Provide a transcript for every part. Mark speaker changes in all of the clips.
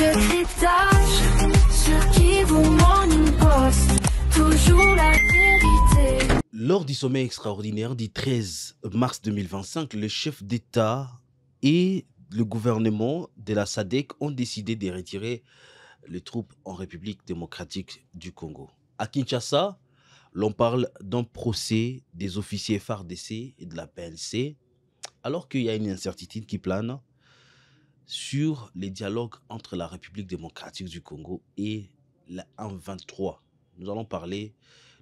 Speaker 1: de cryptage, ceux qui vous mentent une poste, toujours la vérité.
Speaker 2: Lors du sommet extraordinaire du 13 mars 2025, le chef d'État et le gouvernement de la SADC ont décidé de retirer les troupes en République démocratique du Congo. À Kinshasa, l'on parle d'un procès des officiers FARDC et de la PNC, alors qu'il y a une incertitude qui plane sur les dialogues entre la République démocratique du Congo et la M23. Nous allons parler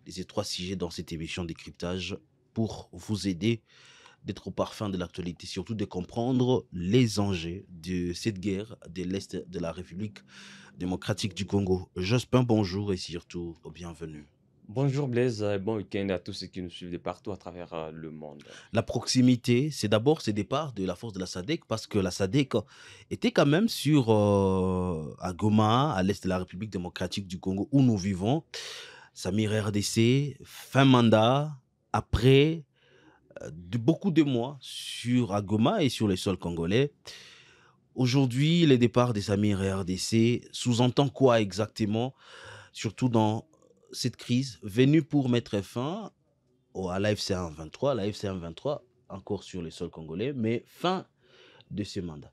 Speaker 2: de ces trois sujets dans cette émission décryptage pour vous aider d'être au parfum de l'actualité, surtout de comprendre les enjeux de cette guerre de l'Est de la République démocratique du Congo. Jospin, bonjour et surtout bienvenue.
Speaker 3: Bonjour Blaise, bon week-end à tous ceux qui nous suivent de partout à travers le monde.
Speaker 2: La proximité, c'est d'abord ce départ de la force de la SADC parce que la SADC était quand même à Goma, à l'Est de la République démocratique du Congo où nous vivons. Samir RDC, fin mandat, après beaucoup de mois à Goma et sur les sols congolais. Aujourd'hui, le départ de Samir RDC sous-entend quoi exactement, surtout dans cette crise venue pour mettre fin à l'AFC M23, la FC M23 encore sur les sols congolais, mais fin de ce mandat.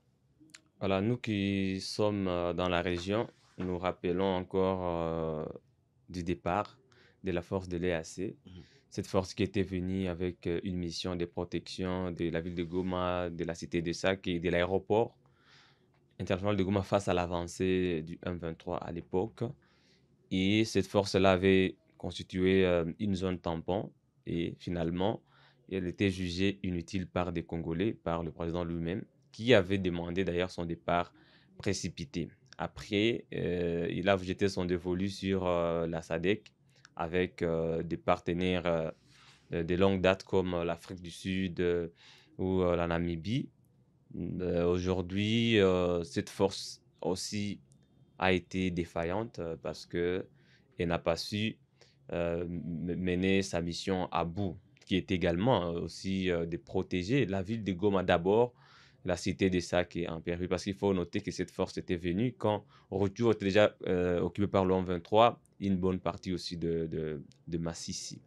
Speaker 3: Voilà, nous qui sommes dans la région, nous rappelons encore du départ de la force de l'EAC. Cette force qui était venue avec une mission de protection de la ville de Goma, de la cité de Sac et de l'aéroport international de Goma face à l'avancée du M23 à l'époque. Et cette force-là avait constitué une zone tampon et finalement, elle était jugée inutile par des Congolais, par le président lui-même, qui avait demandé d'ailleurs son départ précipité. Après, il a jeté son dévolu sur la SADC avec des partenaires de longue date comme l'Afrique du Sud ou la Namibie. Aujourd'hui, cette force aussi a été défaillante parce qu'elle n'a pas su mener sa mission à bout, qui est également aussi de protéger la ville de Goma d'abord, la cité de Sac et en péril, parce qu'il faut noter que cette force était venue quand Retour était déjà occupé par le 23 et une bonne partie aussi de Massissi.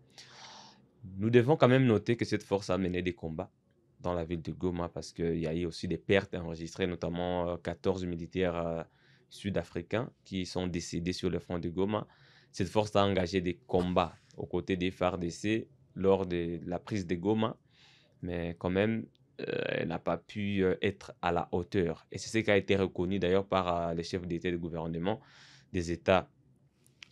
Speaker 3: Nous devons quand même noter que cette force a mené des combats dans la ville de Goma parce qu'il y a eu aussi des pertes enregistrées, notamment 14 militaires sud-africains qui sont décédés sur le front de Goma. Cette force a engagé des combats aux côtés des FARDC lors de la prise de Goma, mais quand même, elle n'a pas pu être à la hauteur. Et c'est ce qui a été reconnu d'ailleurs par les chefs d'État et de gouvernement des États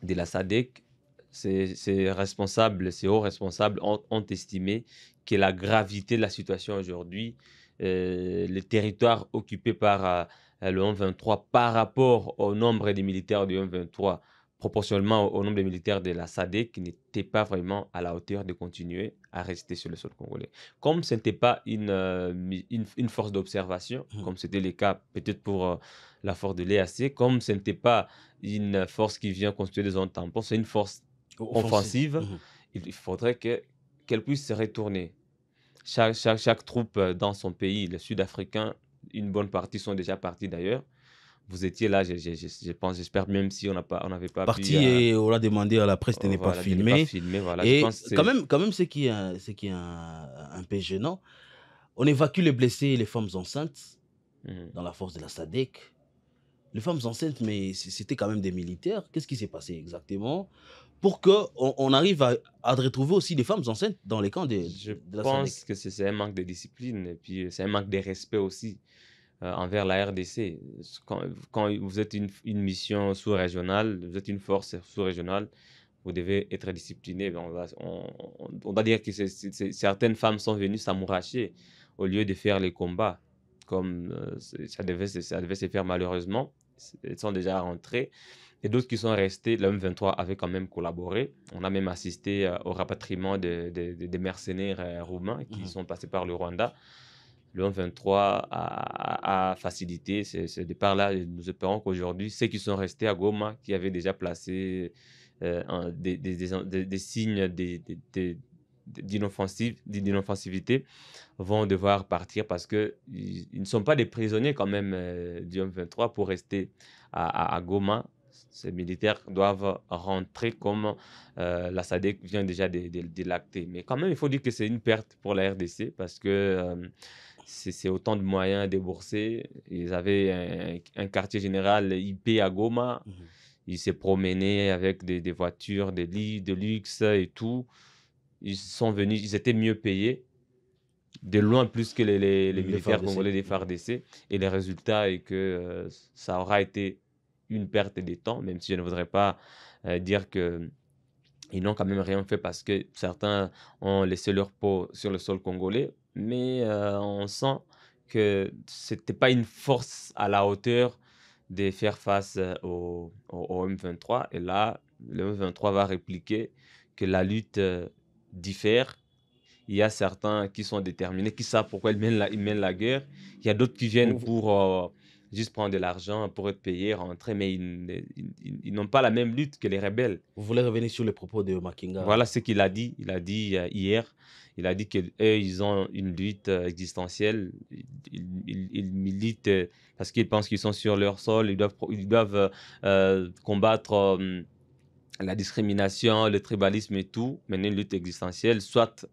Speaker 3: de la SADC. Ces responsables, ces hauts responsables ont estimé que la gravité de la situation aujourd'hui, les territoires occupés par le M23 par rapport au nombre de militaires du M23, proportionnellement au nombre de militaires de la SADC, qui n'étaient pas vraiment à la hauteur de continuer à rester sur le sol congolais. Comme ce n'était pas une force d'observation, comme c'était le cas peut-être pour la force de l'EAC, comme ce n'était pas une force qui vient constituer des zones tampons, c'est une force offensive, il faudrait qu'elle puisse se retourner. Chaque troupe dans son pays, les Sud-Africains, une bonne partie sont déjà partis d'ailleurs. Vous étiez là, je pense, j'espère, même si on n'avait pas
Speaker 2: parti et on a demandé à la presse de ne pas filmer.
Speaker 3: Voilà,
Speaker 2: et quand même, ce qui est un peu gênant, on évacue les blessés et les femmes enceintes dans la force de la SADC. Les femmes enceintes, mais c'était quand même des militaires. Qu'est-ce qui s'est passé exactement pour qu'on arrive à retrouver aussi des femmes enceintes dans les camps de la SADC?
Speaker 3: Je pense que c'est un manque de discipline et puis c'est un manque de respect aussi envers la RDC. Quand vous êtes une mission sous-régionale, vous êtes une force sous-régionale, vous devez être discipliné. On doit dire que certaines femmes sont venues s'amouracher au lieu de faire les combats, comme ça devait se faire malheureusement. Elles sont déjà rentrées. Et d'autres qui sont restés, le M23 avait quand même collaboré. On a même assisté au rapatriement des mercenaires roumains qui sont passés par le Rwanda. Le M23 a facilité ce départ-là. Nous espérons qu'aujourd'hui, ceux qui sont restés à Goma, qui avaient déjà placé des signes d'inoffensivité vont devoir partir parce qu'ils ne sont pas des prisonniers quand même du M23 pour rester à Goma. Ces militaires doivent rentrer comme la SADC vient déjà de l'acter. Mais quand même, il faut dire que c'est une perte pour la RDC parce que c'est autant de moyens déboursés. Ils avaient un quartier général IP à Goma.
Speaker 2: Mhm.
Speaker 3: Ils se promenaient avec des voitures, des lits de luxe et tout. Ils sont venus, ils étaient mieux payés, de loin plus que les militaires
Speaker 2: FARDC.
Speaker 3: congolais des FARDC. Et le résultat est que ça aura été une perte de temps, même si je ne voudrais pas dire qu'ils n'ont quand même rien fait parce que certains ont laissé leur peau sur le sol congolais. Mais on sent que ce n'était pas une force à la hauteur de faire face au M23. Et là, le M23 va répliquer que la lutte diffère. Il y a certains qui sont déterminés, qui savent pourquoi ils mènent la guerre. Il y a d'autres qui viennent pour juste prendre de l'argent, pour être payés, rentrer, mais ils n'ont pas la même lutte que les rebelles.
Speaker 2: Vous voulez revenir sur les propos de Makenga?
Speaker 3: Voilà ce qu'il a dit. Il a dit hier, il a dit qu'eux, ils ont une lutte existentielle. Ils militent parce qu'ils pensent qu'ils sont sur leur sol. Ils doivent combattre la discrimination, le tribalisme et tout. Mener une lutte existentielle, soit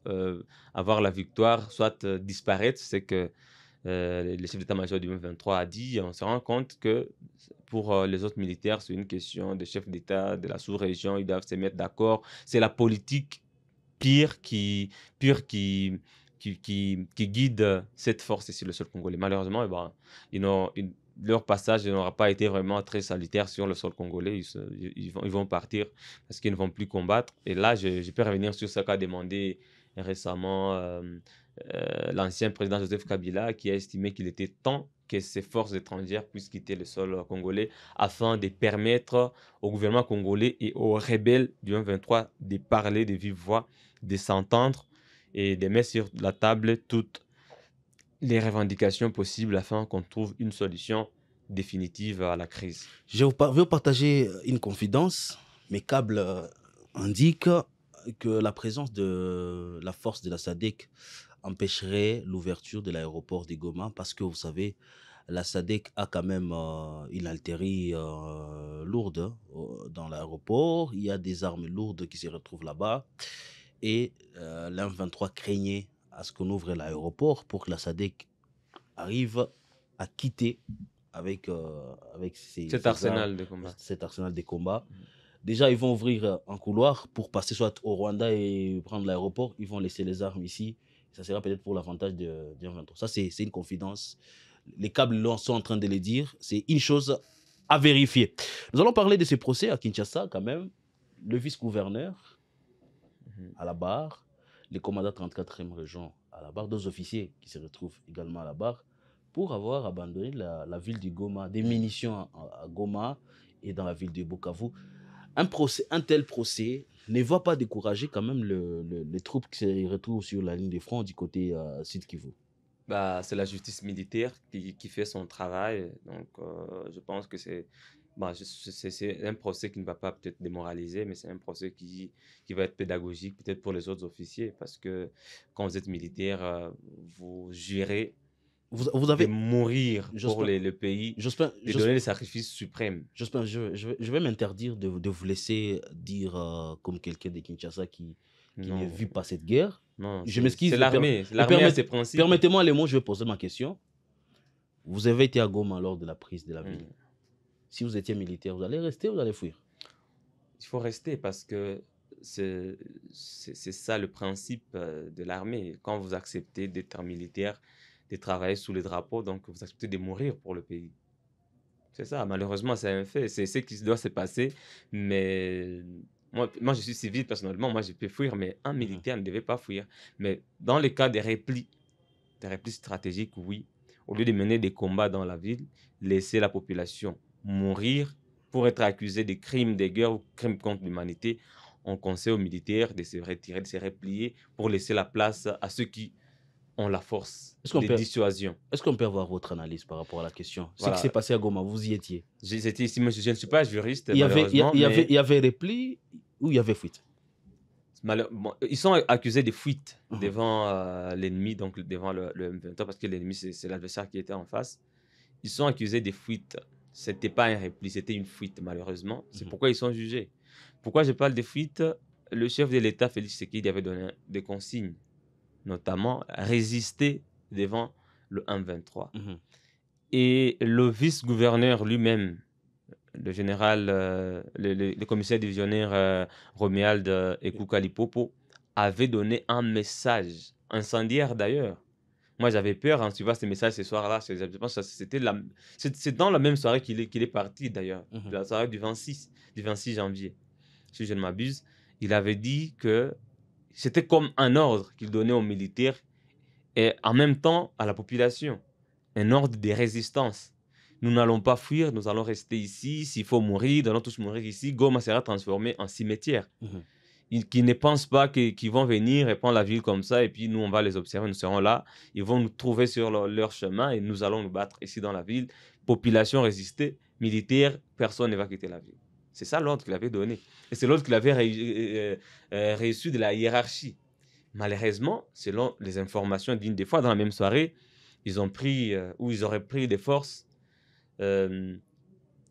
Speaker 3: avoir la victoire, soit disparaître. C'est que le chef d'état-major du M23 a dit. On se rend compte que pour les autres militaires, c'est une question de chef d'État, de la sous-région. Ils doivent se mettre d'accord. C'est la politique pure qui guide cette force sur le sol congolais. Malheureusement, eh ben, leur passage n'aura pas été vraiment très salutaire sur le sol congolais. Ils vont partir parce qu'ils ne vont plus combattre. Et là, je peux revenir sur ce qu'a demandé récemment l'ancien président Joseph Kabila, qui a estimé qu'il était temps que ces forces étrangères puissent quitter le sol congolais afin de permettre au gouvernement congolais et aux rebelles du M23 de parler de vive voix, de s'entendre et de mettre sur la table toutes les revendications possibles afin qu'on trouve une solution définitive à la crise.
Speaker 2: Je vais vous partager une confidence. Mes câbles indiquent que la présence de la force de la SADC empêcherait l'ouverture de l'aéroport de Goma parce que vous savez, la SADC a quand même une artillerie lourde dans l'aéroport. Il y a des armes lourdes qui se retrouvent là-bas. Et l'M23 craignait à ce qu'on ouvre l'aéroport pour que la SADC arrive à quitter avec
Speaker 3: cet arsenal de combat.
Speaker 2: Cet arsenal de combat. Déjà, ils vont ouvrir un couloir pour passer soit au Rwanda et prendre l'aéroport. Ils vont laisser les armes ici. Ça sera peut-être pour l'avantage de M23. Ça, c'est une confidence. Les câbles sont en train de le dire. C'est une chose à vérifier. Nous allons parler de ce procès à Kinshasa quand même. Le vice-gouverneur à la barre, les commandants 34e région à la barre, deux officiers qui se retrouvent également à la barre pour avoir abandonné la ville de Goma, des munitions à Goma et dans la ville de Bukavu. Un tel procès ne va pas décourager quand même les troupes qui se retrouvent sur la ligne de front du côté Sud Kivu.
Speaker 3: C'est la justice militaire qui fait son travail. Donc, je pense que c'est un procès qui ne va pas peut-être démoraliser, mais c'est un procès qui va être pédagogique peut-être pour les autres officiers. Parce que quand vous êtes militaire, vous jurez
Speaker 2: vous avez
Speaker 3: de mourir pour le pays, de donner le sacrifice suprême.
Speaker 2: Je vais m'interdire de vous laisser dire comme quelqu'un de Kinshasa qui ne vit pas cette guerre.
Speaker 3: Non,
Speaker 2: je m'excuse.
Speaker 3: C'est l'armée à ses principes.
Speaker 2: Permettez-moi les mots, je vais poser ma question. Vous avez été à Goma lors de la prise de la ville. Si vous étiez militaire, vous allez rester ou vous allez fuir?
Speaker 3: Il faut rester parce que c'est ça le principe de l'armée. Quand vous acceptez d'être militaire, de travailler sous les drapeaux, donc vous acceptez de mourir pour le pays. C'est ça, malheureusement, c'est un fait. C'est ce qui doit se passer. Mais moi, je suis civil personnellement, moi je peux fuir, mais un militaire ne devait pas fuir. Mais dans le cas des replis stratégiques, oui. Au lieu de mener des combats dans la ville, laisser la population mourir pour être accusé de crimes de guerre ou crimes contre l'humanité, on conseille aux militaires de se retirer, de se replier pour laisser la place à ceux qui ont la force de dissuasion.
Speaker 2: Est-ce qu'on peut avoir votre analyse par rapport à la question? Ce qui s'est passé à Goma, vous y étiez?
Speaker 3: J'étais ici, mais je ne suis pas juriste.
Speaker 2: Il y avait repli ou il y avait fuite?
Speaker 3: Bon, ils sont accusés de fuite
Speaker 2: Mhm.
Speaker 3: devant l'ennemi, donc devant le M23, parce que l'ennemi, c'est l'adversaire qui était en face. Ils sont accusés de fuite. C'était pas un repli, c'était une fuite, malheureusement. C'est
Speaker 2: Mhm.
Speaker 3: pourquoi ils sont jugés. Pourquoi je parle de fuite? Le chef de l'État, Félix Tshisekedi, avait donné des consignes, notamment résister devant le M23.
Speaker 2: Mhm.
Speaker 3: Et le vice-gouverneur lui-même, le général, le commissaire divisionnaire Romuald Ekukalipopo, avait donné un message incendiaire d'ailleurs. Moi, j'avais peur en suivant ces messages ce soir-là. Je pense que c'est dans la même soirée qu'il est parti d'ailleurs,
Speaker 2: Mhm.
Speaker 3: la soirée du 26 janvier, si je ne m'abuse. Il avait dit que c'était comme un ordre qu'il donnait aux militaires et en même temps à la population, un ordre de résistance. Nous n'allons pas fuir, nous allons rester ici. S'il faut mourir, nous allons tous mourir ici. Goma sera transformé en cimetière.
Speaker 2: Mhm.
Speaker 3: Qui ne pensent pas qu'ils vont venir et prendre la ville comme ça, et puis nous, on va les observer, nous serons là. Ils vont nous trouver sur leur chemin et nous allons nous battre ici dans la ville. Population résister, militaire, personne ne va quitter la ville. C'est ça l'ordre qu'il avait donné. Et c'est l'ordre qu'il avait reçu de la hiérarchie. Malheureusement, selon les informations d'une des fois, dans la même soirée, ils ont pris, ou ils auraient pris des forces, euh,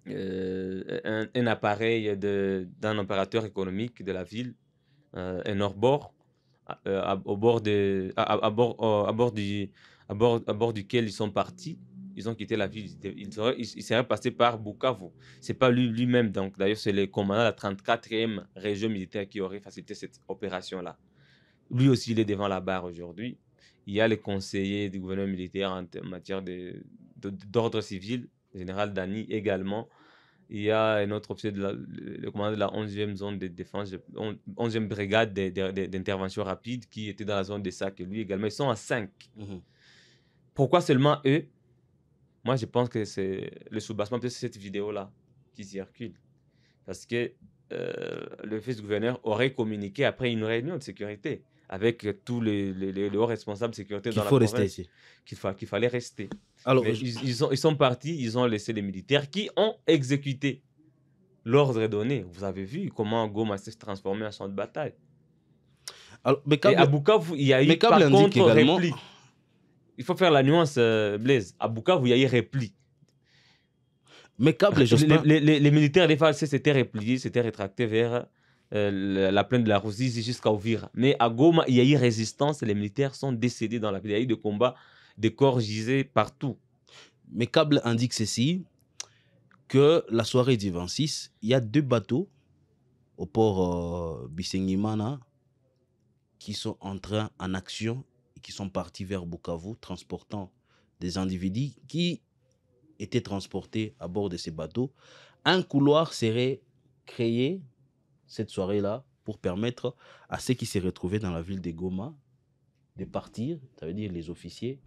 Speaker 3: un appareil d'un opérateur économique de la ville, un hors-bord, au bord à bord duquel ils sont partis. Ils ont quitté la ville. Ils seraient passés par Bukavu. C'est pas lui-même. Donc, d'ailleurs, c'est le commandant de la 34e région militaire qui aurait facilité cette opération-là. Lui aussi, il est devant la barre aujourd'hui. Il y a les conseillers du gouvernement militaire en matière d'ordre civil, le général Dani également. Il y a un autre officier, le commandant de la 11e zone de défense, 11e brigade d'intervention rapide qui était dans la zone des sacs. Et lui également, ils sont à 5.
Speaker 2: Mhm.
Speaker 3: Pourquoi seulement eux? Moi, je pense que c'est le soubassement, peut-être cette vidéo-là qui circule. Parce que le vice-gouverneur aurait communiqué après une réunion de sécurité avec tous les hauts responsables de sécurité
Speaker 2: Qu'il
Speaker 3: dans la
Speaker 2: faut rester
Speaker 3: province,
Speaker 2: ici.
Speaker 3: qu'il fallait rester.
Speaker 2: Alors,
Speaker 3: Mais ils sont partis, ils ont laissé les militaires qui ont exécuté l'ordre est donné. Vous avez vu comment Goma s'est transformé en champ de bataille.
Speaker 2: mais
Speaker 3: Et à
Speaker 2: Câble,
Speaker 3: Bukavu, il y a eu
Speaker 2: mais Câble
Speaker 3: par
Speaker 2: indique
Speaker 3: contre
Speaker 2: également.
Speaker 3: repli. Il faut faire la nuance, Blaise. À Bukavu, il y a eu repli.
Speaker 2: Mais Câble, Jospin.
Speaker 3: Les militaires des FARC s'étaient repliés, s'étaient rétractés vers la plaine de la Ruzizi jusqu'à Ouvira. Mais à Goma, il y a eu résistance. Les militaires sont décédés dans la ville. Il y a eu des combats, des corps gisés partout.
Speaker 2: Mais Câble indique ceci, que la soirée du 26, il y a 2 bateaux au port Bisengimana qui sont en action et qui sont partis vers Bukavu, transportant des individus qui étaient transportés à bord de ces bateaux. Un couloir serait créé cette soirée-là pour permettre à ceux qui se retrouvaient dans la ville de Goma de partir, ça veut dire les officiers,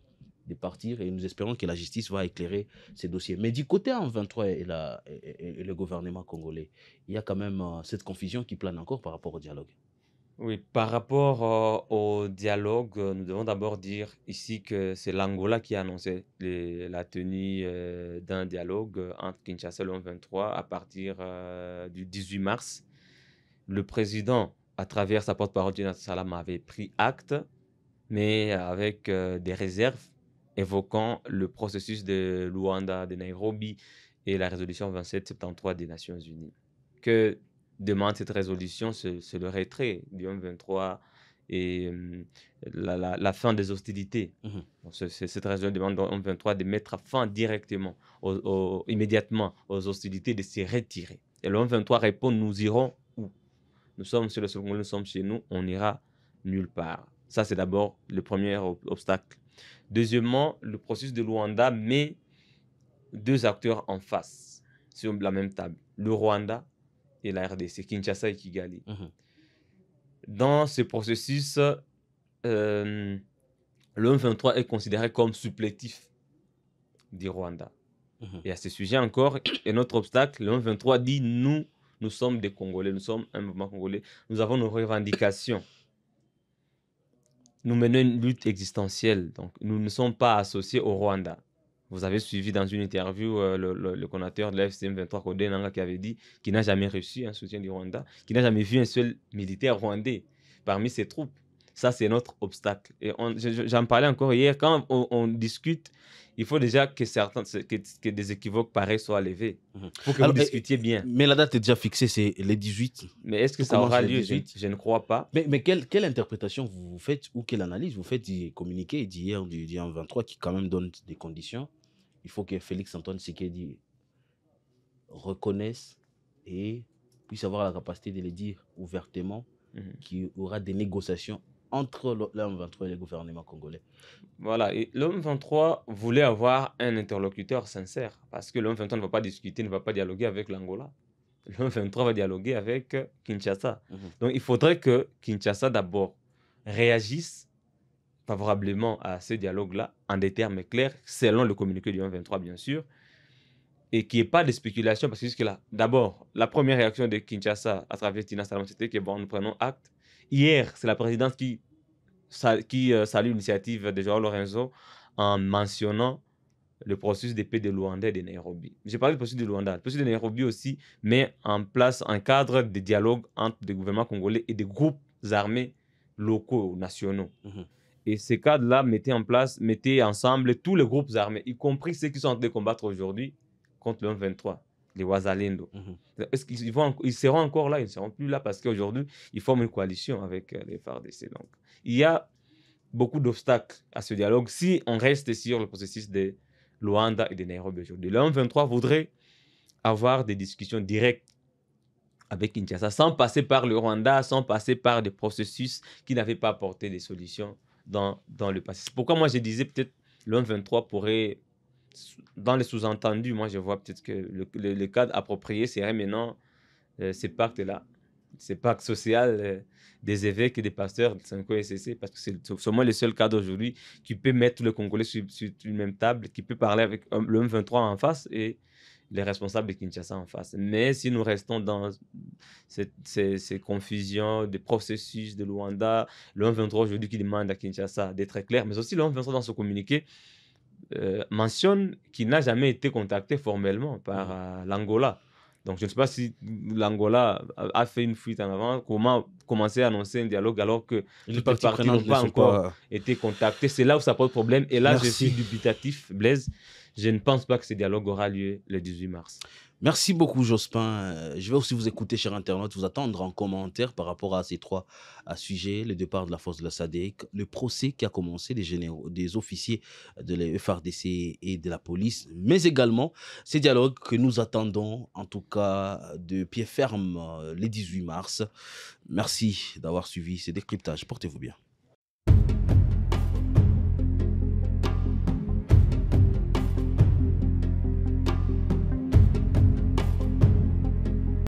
Speaker 2: de partir, et nous espérons que la justice va éclairer ces dossiers. Mais du côté M23 et le gouvernement congolais, il y a quand même cette confusion qui plane encore par rapport au dialogue.
Speaker 3: Oui, par rapport au dialogue, nous devons d'abord dire ici que c'est l'Angola qui a annoncé la tenue d'un dialogue entre Kinshasa et le M23 à partir du 18 mars. Le président, à travers sa porte-parole, Jonathan Salam, avait pris acte, mais avec des réserves évoquant le processus de Luanda, de Nairobi et la résolution 2773 des Nations Unies. Que demande cette résolution, c'est le retrait du M23 et la fin des hostilités.
Speaker 2: Mhm.
Speaker 3: Donc, cette résolution demande au M23 de mettre fin directement, immédiatement aux hostilités, de se retirer. Et le M23 répond, nous irons où? Nous sommes sur le sol, nous sommes chez nous, on n'ira nulle part. Ça, c'est d'abord le premier obstacle. Deuxièmement, le processus de Luanda met 2 acteurs en face, sur la même table. Le Rwanda et la RDC, Kinshasa et Kigali.
Speaker 2: Mhm.
Speaker 3: Dans ce processus, le M23 est considéré comme supplétif du Rwanda.
Speaker 2: Mhm.
Speaker 3: Et à ce sujet encore, un autre obstacle, le M23 dit nous sommes des Congolais, nous sommes un mouvement congolais, nous avons nos revendications. Nous menons une lutte existentielle, donc nous ne sommes pas associés au Rwanda. Vous avez suivi dans une interview le coordinateur de la FCM 23, Kodé Nanga, qui avait dit qu'il n'a jamais reçu un soutien du Rwanda, qu'il n'a jamais vu un seul militaire rwandais. parmi ces troupes. Ça, c'est notre obstacle. Et j'en parlais encore hier, quand on discute, il faut déjà que des équivoques pareils soient levés. Il faut que vous
Speaker 2: Alors,
Speaker 3: discutiez bien.
Speaker 2: mais la date est déjà fixée, c'est les 18.
Speaker 3: Mais est-ce que
Speaker 2: Tout
Speaker 3: ça aura
Speaker 2: commence le
Speaker 3: lieu?
Speaker 2: 18.
Speaker 3: Je ne crois pas.
Speaker 2: Mais quelle interprétation vous faites ou quelle analyse vous faites du communiqué d'hier, du 23, qui quand même donne des conditions? Il faut que Félix-Antoine Tshisekedi reconnaisse et puisse avoir la capacité de le dire ouvertement qu'il y aura des négociations entre le M23 et le gouvernement congolais.
Speaker 3: Voilà, et le M23 voulait avoir un interlocuteur sincère parce que le M23 ne va pas discuter, ne va pas dialoguer avec l'Angola. Le M23 va dialoguer avec Kinshasa. Donc il faudrait que Kinshasa d'abord réagisse favorablement à ce dialogue-là en des termes clairs, selon le communiqué du M23 bien sûr, et qu'il n'y ait pas de spéculation parce que jusque-là, d'abord, la première réaction de Kinshasa à travers Tina Salama, c'était que bon, nous prenons acte. Hier, c'est la présidence qui salue l'initiative de Joao Lorenzo en mentionnant le processus de paix de Luanda et de Nairobi. J'ai parlé du processus de Luanda. Le processus de Nairobi aussi met en place un cadre de dialogue entre des gouvernements congolais et des groupes armés locaux, nationaux. Et ces cadres-là mettaient ensemble tous les groupes armés, y compris ceux qui sont en train de combattre aujourd'hui contre le M23, les Wazalendo. Est-ce qu'ils seront encore là? Ils ne seront plus là parce qu'aujourd'hui, ils forment une coalition avec les FARDC. Donc, il y a beaucoup d'obstacles à ce dialogue si on reste sur le processus de Luanda et de Nairobi aujourd'hui. Le M23 voudrait avoir des discussions directes avec Kinshasa sans passer par le Rwanda, sans passer par des processus qui n'avaient pas apporté des solutions dans le passé. C'est pourquoi moi je disais peut-être le M23 pourrait, dans les sous-entendus, moi je vois peut-être que le cadre approprié serait maintenant ces pactes-là, ces pactes sociaux des évêques et des pasteurs de Sanko SCC, parce que c'est seulement le seul cadre aujourd'hui qui peut mettre tous les Congolais sur une même table, qui peut parler avec le M23 en face et les responsables de Kinshasa en face. Mais si nous restons dans ces confusions, des processus de Luanda, le M23 aujourd'hui qui demande à Kinshasa d'être clair, mais aussi le M23 dans ce communiqué mentionne qu'il n'a jamais été contacté formellement par l'Angola. Donc je ne sais pas si l'Angola a fait une fuite en avant, comment commencer à annoncer un dialogue alors que les parties n'ont pas encore été contactées. C'est là où ça pose problème. Et là, je suis dubitatif, Blaise. Je ne pense pas que ce dialogue aura lieu le 18 mars.
Speaker 2: Merci beaucoup, Jospin. Je vais aussi vous écouter, cher internaute, vous attendre en commentaire par rapport à ces trois sujets, le départ de la force de la SADC, le procès qui a commencé des officiers de la FARDC et de la police, mais également ces dialogues que nous attendons, en tout cas de pied ferme, le 18 mars. Merci d'avoir suivi ces décryptages. Portez-vous bien.